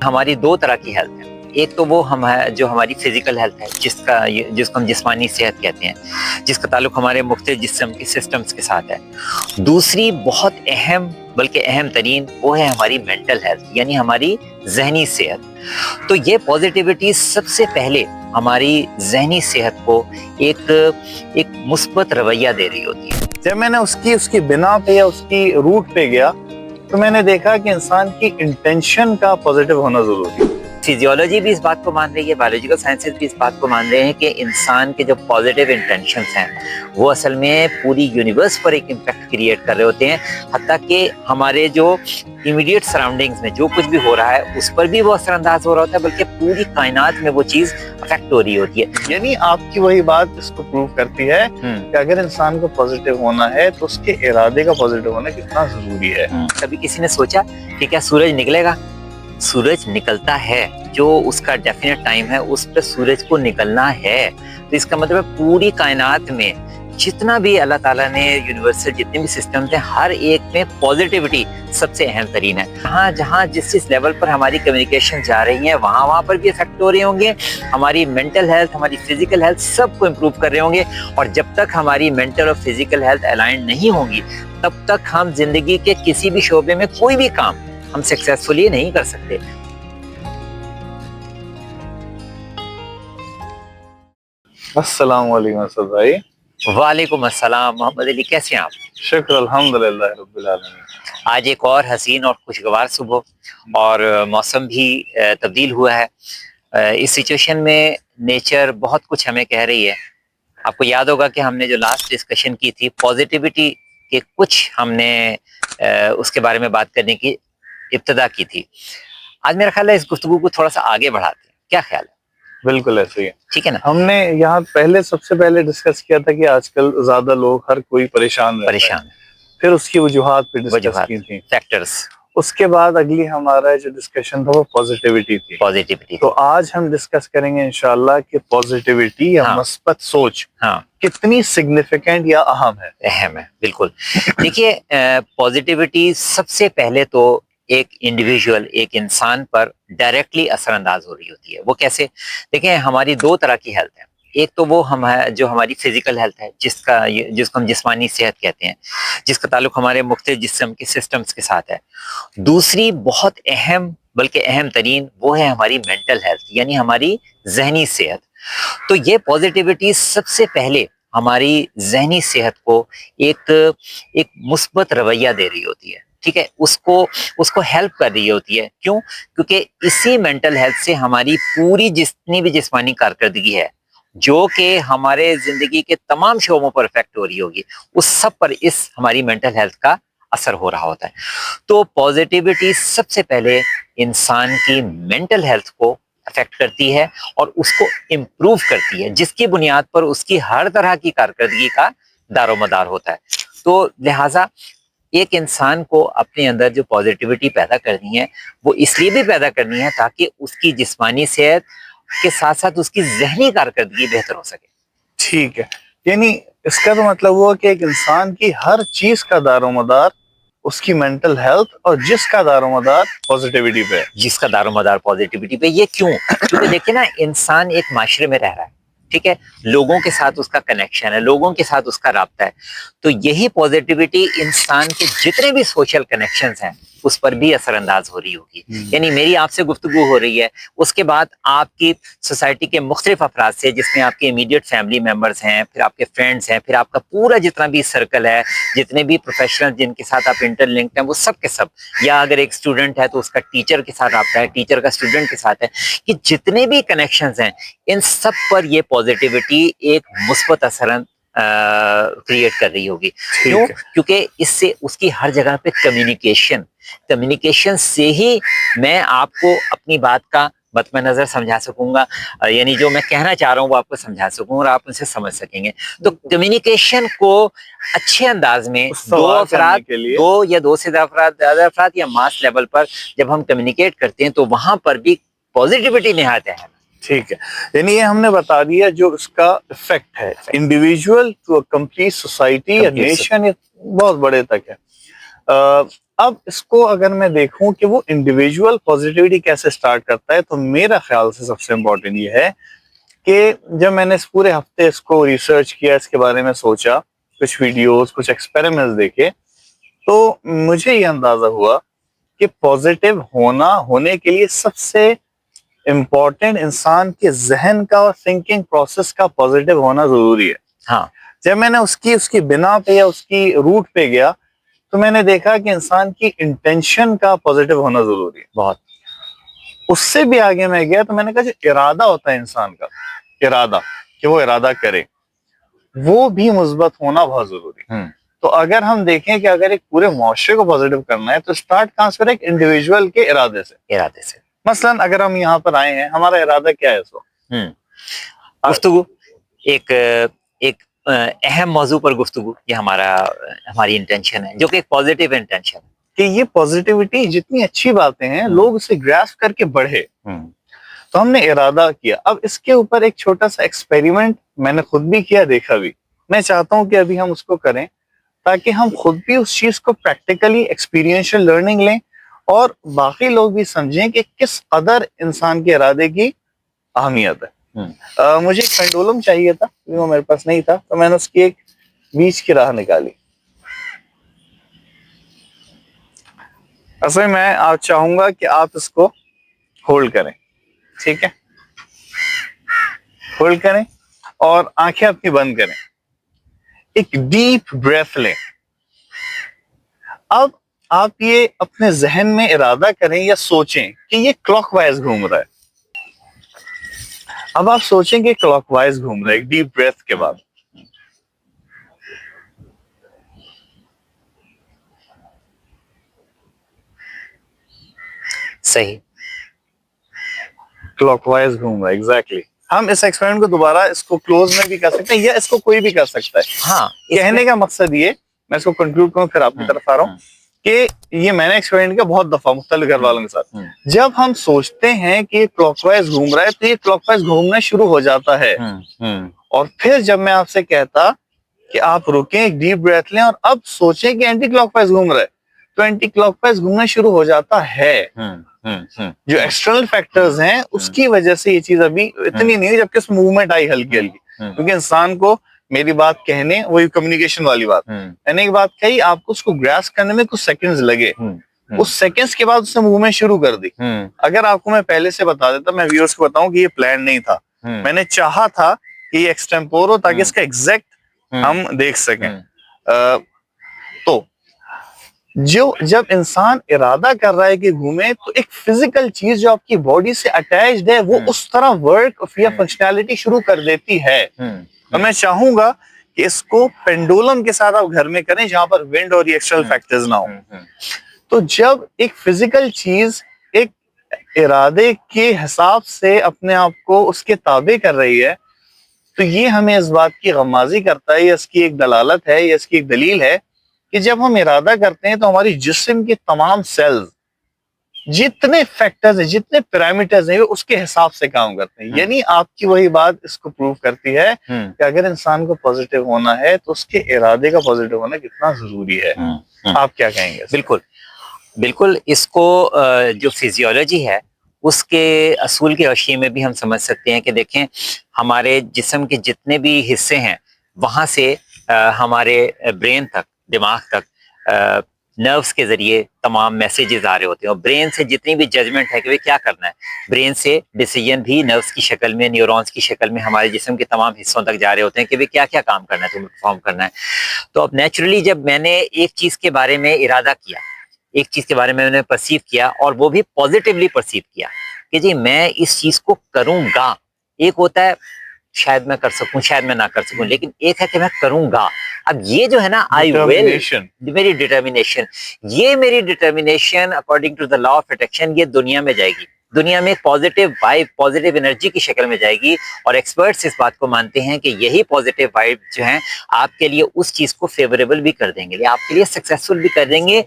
ہماری دو طرح کی ہیلتھ ہے. ایک تو وہ جو ہماری فزیکل ہیلتھ ہے جس کو ہم جسمانی صحت کہتے ہیں, جس کا تعلق ہمارے مختلف جسم کے سسٹمز کے ساتھ ہے. دوسری بہت اہم بلکہ اہم ترین وہ ہے ہماری مینٹل ہیلتھ, یعنی ہماری ذہنی صحت. تو یہ پازیٹیوٹی سب سے پہلے ہماری ذہنی صحت کو ایک مثبت رویہ دے رہی ہوتی ہے. جب میں نے اس کی بنا پہ یا اس کی روٹ پہ گیا تو میں نے دیکھا کہ انسان کی انٹینشن کا پازیٹیو ہونا ضروری ہے. فزیولوجی بھی اس بات کو مان رہی ہے, بایولوجیکل سائنسز بھی اس بات کو مان رہے ہیں کہ انسان کے جو پازیٹیو انٹینشنز ہیں وہ اصل میں پوری یونیورس پر ایک امپیکٹ کریٹ کر رہے ہوتے ہیں. حتیٰ کہ ہمارے جو امیڈیٹ سراؤنڈنگز میں جو کچھ بھی ہو رہا ہے اس پر بھی وہ اثر انداز ہو رہا ہوتا ہے, بلکہ پوری کائنات میں وہ چیز افیکٹ ہو رہی ہوتی ہے. یعنی آپ کی وہی بات اس کو پروو کرتی ہے کہ اگر انسان کو پازیٹیو ہونا ہے تو اس کے ارادے کا پازیٹیو ہونا کتنا ضروری ہے. کبھی کسی نے سوچا کہ کیا سورج نکلے گا؟ سورج نکلتا ہے, جو اس کا ڈیفینٹ ٹائم ہے اس پہ سورج کو نکلنا ہے. تو اس کا مطلب ہے پوری کائنات میں جتنا بھی اللہ تعالیٰ نے یونیورسل جتنے بھی سسٹمز ہیں ہر ایک میں پازیٹیوٹی سب سے اہم ترین ہے. جہاں جس لیول پر ہماری کمیونیکیشن جا رہی ہیں وہاں پر بھی افیکٹ ہو رہے ہوں گے. ہماری مینٹل ہیلتھ, ہماری فزیکل ہیلتھ سب کو امپروو کر رہے ہوں گے. اور جب تک ہماری مینٹل اور فزیکل ہیلتھ الائنڈ نہیں ہوں گی تب تک ہم زندگی کے کسی بھی شعبے میں کوئی بھی کام ہم سکسیسفلی نہیں کر سکتے. السلام علیکم اسد بھائی. وعلیکم السلام محمد علی, کیسے ہیں آپ؟ شکر الحمدللہ رب العالمین. آج ایک اور حسین اور خوشگوار صبح, اور موسم بھی تبدیل ہوا ہے. اس سچویشن میں نیچر بہت کچھ ہمیں کہہ رہی ہے. آپ کو یاد ہوگا کہ ہم نے جو لاسٹ ڈسکشن کی تھی پازیٹیوٹی کے کچھ ہم نے اس کے بارے میں بات کرنے کی ابتدا کی تھی. آج میرا خیال ہے اس گفتگو کو تھوڑا سا آگے بڑھاتے ہیں, کیا خیال ہے؟ بالکل ایسے ہی ہے. ٹھیک ہے نا. ہم نے یہاں سب سے پہلے ڈسکس کیا تھا کہ آج کل زیادہ لوگ ہر کوئی پریشان رہتا ہے. پھر اس کی وجوہات پہ ڈسکس کی تھی, فیکٹرز. اس کے بعد اگلی ہمارا جو ڈسکشن تھا وہ پازیٹیوٹی تھی. تو آج ہم ڈسکس کریں گے انشاءاللہ کہ پازیٹیوٹی یا مثبت سوچ کتنی سگنیفیکنٹ یا اہم ہے. اہم ہے, بالکل. دیکھیے پازیٹیوٹی سب سے پہلے تو ایک انڈیویجول, ایک انسان پر ڈائریکٹلی اثر انداز ہو رہی ہوتی ہے. وہ کیسے؟ دیکھیں ہماری دو طرح کی ہیلتھ ہے. ایک تو وہ جو ہماری فزیکل ہیلتھ ہے جس کو ہم جسمانی صحت کہتے ہیں, جس کا تعلق ہمارے مختلف جسم کے سسٹمز کے ساتھ ہے. دوسری بہت اہم بلکہ اہم ترین وہ ہے ہماری مینٹل ہیلتھ, یعنی ہماری ذہنی صحت. تو یہ پازیٹیوٹی سب سے پہلے ہماری ذہنی صحت کو ایک مثبت رویہ دے رہی ہوتی ہے. ٹھیک ہے, اس کو ہیلپ کر رہی ہوتی ہے. کیوں؟ کیونکہ اسی مینٹل ہیلتھ سے ہماری پوری جتنی بھی جسمانی کارکردگی ہے جو کہ ہمارے زندگی کے تمام شعبوں پر افیکٹ ہو رہی ہوگی, اس سب پر اس ہماری مینٹل ہیلتھ کا اثر ہو رہا ہوتا ہے. تو پازیٹیوٹی سب سے پہلے انسان کی مینٹل ہیلتھ کو افیکٹ کرتی ہے اور اس کو امپروو کرتی ہے, جس کی بنیاد پر اس کی ہر طرح کی کارکردگی کا دار و مدار ہوتا ہے. تو لہٰذا ایک انسان کو اپنے اندر جو پازیٹیوٹی پیدا کرنی ہے وہ اس لیے بھی پیدا کرنی ہے تاکہ اس کی جسمانی صحت کے ساتھ ساتھ اس کی ذہنی کارکردگی بہتر ہو سکے. ٹھیک ہے, یعنی اس کا تو مطلب ہوا کہ ایک انسان کی ہر چیز کا دار و مدار اس کی مینٹل ہیلتھ اور جس کا دار و مدار پازیٹیوٹی پہ, جس کا دار و مدار پازیٹیوٹی پہ. یہ کیوں؟ کیونکہ دیکھیں نا, انسان ایک معاشرے میں رہ رہا ہے. ٹھیک ہے, لوگوں کے ساتھ اس کا کنیکشن ہے, لوگوں کے ساتھ اس کا رابطہ ہے. تو یہی پازیٹیوٹی انسان کے جتنے بھی سوشل کنیکشنز ہیں اس پر بھی اثر انداز ہو رہی ہوگی. یعنی میری آپ سے گفتگو ہو رہی ہے, اس کے بعد آپ کی سوسائٹی کے مختلف افراد سے, جس میں آپ کے امیڈیٹ فیملی ممبرز ہیں, پھر آپ کے فرینڈز ہیں, پھر آپ کا پورا جتنا بھی سرکل ہے, جتنے بھی پروفیشنل جن کے ساتھ آپ انٹر لنکڈ ہیں وہ سب کے سب, یا اگر ایک اسٹوڈنٹ ہے تو اس کا ٹیچر کے ساتھ رابطہ ہے, ٹیچر کا اسٹوڈنٹ کے ساتھ ہے, کہ جتنے بھی کنیکشنز ہیں ان سب پر یہ پازیٹیوٹی ایک مثبت اثر کریٹ کر رہی ہوگی. کیوں؟ کیونکہ اس سے اس کی ہر جگہ پہ کمیونیکیشن سے ہی میں آپ کو اپنی بات کا مطمئن نظر سمجھا سکوں گا, یعنی جو میں کہنا چاہ رہا ہوں وہ آپ کو سمجھا سکوں اور آپ ان سے سمجھ سکیں گے. تو کمیونیکیشن کو اچھے انداز میں دو یا دو سے زیادہ افراد یا ماس لیول پر جب ہم کمیونیکیٹ کرتے ہیں تو وہاں پر بھی پازیٹیوٹی نہایت ہے. ٹھیک ہے, یعنی یہ ہم نے بتا دیا جو اس کا افیکٹ ہے انڈیویجول ٹو کمپلیٹ سوسائٹی یا نیشن, بہت بڑے تک ہے. اب اس کو اگر میں دیکھوں کہ وہ انڈیویجول پازیٹیوٹی کیسے سٹارٹ کرتا ہے، تو میرا خیال سے سب سے امپورٹنٹ یہ ہے کہ جب میں نے اس پورے ہفتے اس کو ریسرچ کیا، اس کے بارے میں سوچا، کچھ ویڈیوز، کچھ ایکسپیریمنٹس دیکھے، تو مجھے یہ اندازہ ہوا کہ پازیٹیو ہونے کے لیے سب سے امپورٹنٹ انسان کے ذہن کا اور تھنکنگ پروسیس کا پازیٹیو ہونا ضروری ہے. ہاں، جب میں نے اس کی بنا پہ یا اس کی روٹ پہ گیا تو میں نے دیکھا کہ انسان کی انٹینشن کا پازیٹیو ہونا ضروری ہے بہت. اس سے بھی آگے میں گیا تو میں نے کہا جو ارادہ ہوتا ہے انسان کا، ارادہ کہ وہ ارادہ کرے، وہ بھی مثبت ہونا بہت ضروری ہے. تو اگر ہم دیکھیں کہ اگر ایک پورے معاشرے کو پازیٹیو کرنا ہے تو اسٹارٹ کہاں سے، ایک انڈیویجول کے ارادے سے. مثلا اگر ہم یہاں پر آئے ہیں، ہمارا ارادہ کیا ہے اس وقت؟ گفتگو، ایک اہم موضوع پر گفتگو، یہ ہماری انٹینشن ہے، جو کہ ایک پازیٹیو انٹینشن ہے کہ یہ پازیٹیوٹی جتنی اچھی باتیں ہیں لوگ اسے گراسپ کر کے بڑھے. تو ہم نے ارادہ کیا. اب اس کے اوپر ایک چھوٹا سا ایکسپیریمنٹ میں نے خود بھی کیا، دیکھا بھی. میں چاہتا ہوں کہ ابھی ہم اس کو کریں تاکہ ہم خود بھی اس چیز کو پریکٹیکلی ایکسپیرینشل لرننگ لیں اور باقی لوگ بھی سمجھیں کہ کس قدر انسان کے ارادے کی اہمیت ہے. مجھے ایک پینڈولم چاہیے تھا، وہ میرے پاس نہیں تھا، تو میں نے اس کی ایک بیچ کی راہ نکالی. اصل میں آپ چاہوں گا کہ آپ اس کو ہولڈ کریں، ٹھیک ہے؟ ہولڈ کریں اور آنکھیں اپنی بند کریں. ایک ڈیپ بریتھ لیں. اب آپ یہ اپنے ذہن میں ارادہ کریں یا سوچیں کہ یہ کلاک وائز گھوم رہا ہے. اب آپ سوچیں کہ کلاک وائز گھوم رہا ہے ایک ڈیپ بریتھ کے بعد. صحیح، کلاک وائز گھوم رہا ہے، ایگزیکٹلی. ہم اس ایکسپیرمنٹ کو دوبارہ اس کو کلوز میں بھی کر سکتے ہیں یا اس کو کوئی بھی کر سکتا ہے. ہاں، کہنے کا مقصد یہ، میں اس کو کنکلوڈ کروں پھر آپ کی طرف آ رہا ہوں، کہ یہ میں نے ایکسپیرمنٹ کیا بہت دفعہ مختلف گھر والوں کے ساتھ. جب ہم سوچتے ہیں کہ یہ کلاک وائز گھوم رہا ہے تو یہ کلاک وائز گھومنا شروع ہو جاتا ہے. اور پھر جب میں آپ سے کہتا کہ آپ رکیں، ایک ڈیپ بریتھ لیں اور اب سوچیں کہ اینٹی کلاک وائز گھوم رہا ہے، تو اینٹی کلاک وائز گھومنا شروع ہو جاتا ہے. جو ایکسٹرنل فیکٹرز ہیں اس کی وجہ سے یہ چیز ابھی اتنی نہیں ہے، جبکہ اس موومنٹ آئی ہلکی ہلکی. کیونکہ انسان کو میری بات کہنے، وہی کمیونیکیشن والی بات، میں نے ایک بات کہی، آپ کو اس کو گراسپ کرنے میں کچھ سیکنڈز لگے، اس سیکنڈز کے بعد اس نے موومنٹ شروع کر دی. اگر آپ کو میں پہلے سے بتا دیتا، میں ویورز کو بتاؤں کہ یہ پلان نہیں تھا، میں نے چاہا تھا کہ یہ ایکسٹمپور ہو تاکہ اس کا ایگزیکٹ ہم دیکھ سکیں. تو جب انسان ارادہ کر رہا ہے کہ گھومے، تو ایک فزیکل چیز جو آپ کی باڈی سے اٹیچڈ ہے وہ اس طرح ورک یا فنکشنالٹی شروع کر دیتی ہے. اور میں چاہوں گا کہ اس کو پینڈولم کے ساتھ آپ گھر میں کریں جہاں پر ونڈ اور ایکسٹرنل فیکٹرز نہ ہوں. تو جب ایک فزیکل چیز ایک ارادے کے حساب سے اپنے آپ کو اس کے تابع کر رہی ہے، تو یہ ہمیں اس بات کی غمازی کرتا ہے، یا اس کی ایک دلالت ہے، یا اس کی ایک دلیل ہے کہ جب ہم ارادہ کرتے ہیں تو ہماری جسم کے تمام سیلز، جتنے فیکٹرز ہیں، جتنے پیرامیٹرز ہیں، وہ اس کے حساب سے کام کرتے ہیں. یعنی آپ کی وہی بات اس کو پروف کرتی ہے کہ اگر انسان کو پازیٹیو ہونا ہے تو اس کے ارادے کا پازیٹیو ہونا کتنا ضروری ہے. آپ کیا کہیں گے؟ بالکل اس کو جو فزیولوجی ہے اس کے اصول کے روشنی میں بھی ہم سمجھ سکتے ہیں کہ دیکھیں، ہمارے جسم کے جتنے بھی حصے ہیں وہاں سے ہمارے برین تک، دماغ تک نروس کے ذریعے تمام میسیجز آ رہے ہوتے ہیں، اور برین سے جتنی بھی ججمنٹ ہے کہ وہ کیا کرنا ہے، برین سے ڈیسیجن بھی نروس کی شکل میں، نیورونز کی شکل میں ہمارے جسم کے تمام حصوں تک جا رہے ہوتے ہیں کہ وہ کیا کیا کام کرنا ہے، تمہیں پرفارم کرنا ہے. تو اب نیچرلی جب میں نے ایک چیز کے بارے میں ارادہ کیا، ایک چیز کے بارے میں نے پرسیو کیا، اور وہ بھی پازیٹیولی پرسیو کیا کہ جی میں اس چیز کو کروں گا. ایک ہوتا ہے شاید میں کر سکوں، شاید میں نہ کر سکوں، لیکن ایک ہے کہ میں کروں گا. اب یہ جو ہے نا آئی ول، میری ڈیٹرمینیشن، یہ میری determination according to the law of attraction یہ دنیا میں جائے گی، دنیا میں پازیٹیو وائب، پازیٹیو انرجی کی شکل میں جائے گی. اور ایکسپرٹس اس بات کو مانتے ہیں کہ یہی پازیٹیو وائب جو ہیں آپ کے لیے اس چیز کو فیوریبل بھی کر دیں گے، آپ کے لیے سکسیسفل بھی کر دیں گے.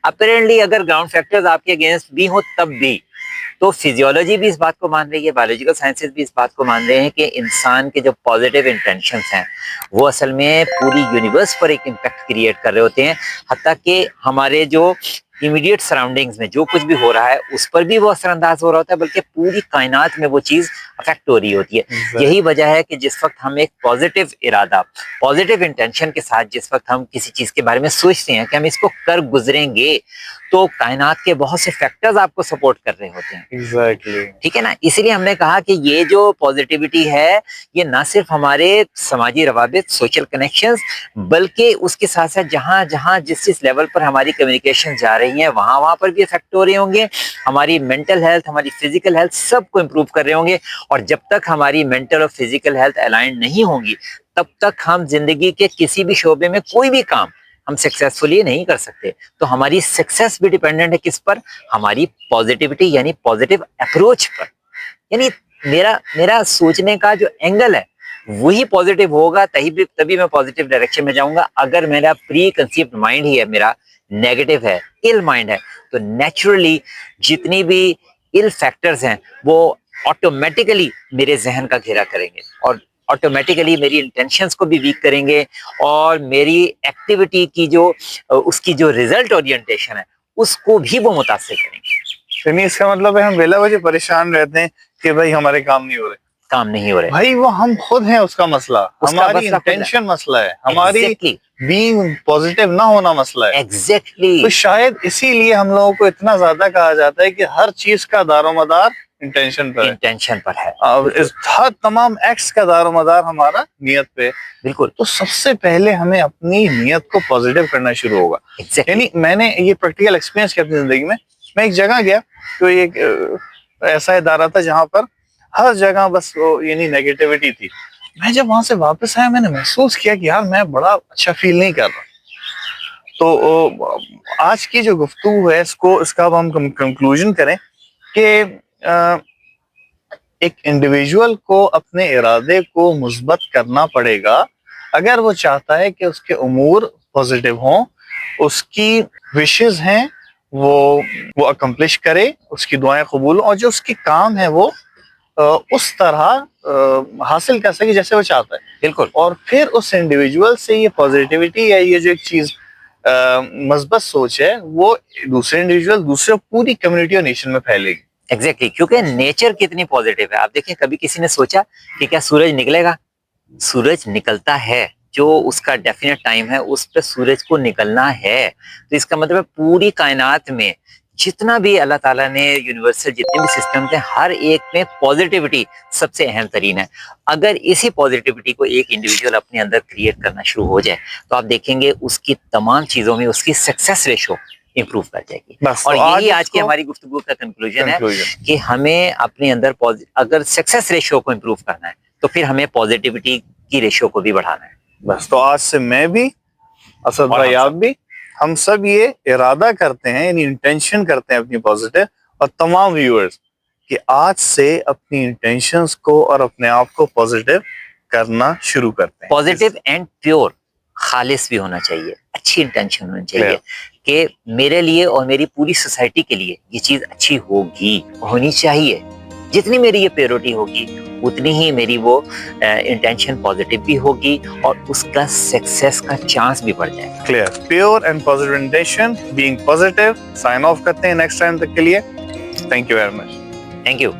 اپیرنٹلی اگر گراؤنڈ فیکٹرز آپ کے اگینسٹ بھی ہوں تب بھی، تو فزیولوجی بھی اس بات کو مان رہی ہے, بایولوجیکل سائنسز بھی اس بات کو مان رہے ہیں کہ انسان کے جو پازیٹیو انٹینشنز ہیں وہ اصل میں پوری یونیورس پر ایک امپیکٹ کریٹ کر رہے ہوتے ہیں, حتیٰ کہ ہمارے جو امیڈیٹ سراؤنڈنگز میں جو کچھ بھی ہو رہا ہے اس پر بھی وہ اثر انداز ہو رہا ہوتا ہے, بلکہ پوری کائنات میں وہ چیز افیکٹ ہو رہی ہوتی ہے. یہی وجہ ہے کہ جس وقت ہم ایک پازیٹیو ارادہ, پازیٹیو انٹینشن کے ساتھ جس وقت ہم کسی چیز کے بارے میں سوچتے ہیں کہ ہم اس کو کر گزریں گے, تو کائنات کے بہت سے فیکٹرز آپ کو سپورٹ کر رہے ہوتے ہیں. ایگزیکٹلی, ٹھیک ہے نا, اسی لیے ہم نے کہا کہ یہ جو پازیٹیوٹی ہے یہ نہ صرف ہمارے سماجی روابط, سوشل کنیکشنز, بلکہ اس کے ساتھ ساتھ جہاں جہاں جس لیول پر ہماری کمیونیکیشن جا رہی ہیں وہاں پر بھی افیکٹ ہو رہے ہوں گے. ہماری مینٹل ہیلتھ, ہماری فزیکل ہیلتھ سب کو امپروو کر رہے ہوں گے. اور جب تک ہماری مینٹل اور فزیکل ہیلتھ الائنڈ نہیں ہوں گی تب تک ہم زندگی کے کسی بھی شعبے میں کوئی بھی کام ہم سکسیسفلی نہیں کر سکتے. تو ہماری سکسیس بھی ڈیپینڈنٹ ہے کس پر, ہماری پازیٹیوٹی یعنی پازیٹیو اپروچ پر. یعنی میرا سوچنے کا جو اینگل ہے وہی پازیٹیو ہوگا, تبھی میں پازیٹیو ڈائریکشن میں جاؤں گا. اگر میرا پری کنسیپٹ مائنڈ ہی ہے, میرا نیگیٹو ہے, ال مائنڈ ہے, تو نیچرلی جتنی بھی ال فیکٹرز ہیں وہ آٹومیٹیکلی میرے ذہن کا گھیرا کریں گے اور آٹومیٹیکلی میری انٹینشنز کو بھی ویک کریں گے, اور میری ایکٹیویٹی کی اس کی جو ریزلٹ اورینٹیشن ہے اس کو بھی وہ متاثر کریں گے. یعنی اس کا مطلب ہے ہم بلا وجہ پریشان رہتے ہیں کہ بھائی ہمارے کام نہیں ہو رہے, بھائی وہ ہم خود ہیں اس کا مسئلہ, ہماری انٹینشن مسئلہ ہے, ہماری بینگ پازیٹیو نہ ہونا مسئلہ ہے. ایگزیکٹلی, تو شاید اسی لیے ہم لوگوں کو اتنا زیادہ کہا جاتا ہے کہ ہر چیز کا دار و مدار انٹینشن پر ہے. ہر تمام ایکٹس کا دار و مدار ہمارا نیت پہ. بالکل, تو سب سے پہلے ہمیں اپنی نیت کو پازیٹیو کرنا شروع ہوگا. یعنی میں نے یہ پریکٹیکل ایکسپیرینس کیا اپنی زندگی میں ایک جگہ گیا تو ایک ایسا ادارہ تھا جہاں پر ہر جگہ بس یعنی نیگیٹیوٹی تھی. میں جب وہاں سے واپس آیا میں نے محسوس کیا کہ یار میں بڑا اچھا فیل نہیں کر رہا. تو آج کی جو گفتگو ہے اس کا اب ہم کنکلوژن کریں کہ ایک انڈیویجول کو اپنے ارادے کو مثبت کرنا پڑے گا اگر وہ چاہتا ہے کہ اس کے امور پازیٹیو ہوں, اس کی وشز ہیں وہ اکمپلش کرے, اس کی دعائیں قبول ہوں, اور جو اس کی کام ہے وہ اس طرح حاصل کر سکے جیسے وہ چاہتا ہے. بالکل, اور پھر اس انڈیویجول سے یہ پازیٹیوٹی ہے, یہ جو ایک چیز مثبت سوچ ہے, وہ دوسرے انڈیویجول, دوسرے پوری کمیونٹی اور نیشن میں پھیلے گی. ایگزیکٹلی, کیونکہ نیچر کتنی پازیٹیو ہے. آپ دیکھیں کبھی کسی نے سوچا کہ کیا سورج نکلے گا؟ سورج نکلتا ہے, جو اس کا ڈیفینیٹ ٹائم ہے اس پہ سورج کو نکلنا ہے. تو اس کا مطلب ہے پوری کائنات میں جتنا بھی اللہ تعالیٰ نے یونیورسل جتنے بھی سسٹم تھے ہر ایک میں پازیٹیوٹی سب سے اہم ترین ہے. اگر اسی پازیٹیوٹی کو ایک انڈیویجول اپنے اندر کریٹ کرنا شروع ہو جائے تو آپ دیکھیں گے اس کی تمام چیزوں میں اس کی سکسیس ریشو امپروو کر جائے گی. اور یہی آج کی ہماری گفتگو کا کنکلوژن ہے کہ ہمیں اپنے اندر اگر سکسیس ریشو کو امپروو کرنا ہے تو پھر ہمیں پازیٹیوٹی کی ریشو کو بھی بڑھانا ہے. بس تو آج سے میں بھی, اسد بھائی آپ بھی, ہم سب یہ ارادہ کرتے ہیں, یعنی انٹینشن کرتے ہیں اپنی پازیٹیو, اور تمام ویورز کہ آج سے اپنی انٹینشنز کو اور اپنے آپ کو پازیٹیو کرنا شروع کرتے ہیں. پازیٹیو اینڈ پیور, خالص بھی ہونا چاہیے, اچھی انٹینشن ہونی چاہیے کہ میرے لیے اور میری پوری سوسائٹی کے لیے یہ چیز اچھی ہونی چاہیے. جتنی میری یہ پیورٹی ہوگی اتنی ہی میری وہ انٹینشن پازیٹیو بھی ہوگی اور اس کا سکسیس کا چانس بھی بڑھ جائے گا. Clear, pure and positive intention, being positive. Sign off کرتے ہیں نیکسٹ ٹائم تک کے لیے. Thank you very much. Thank you.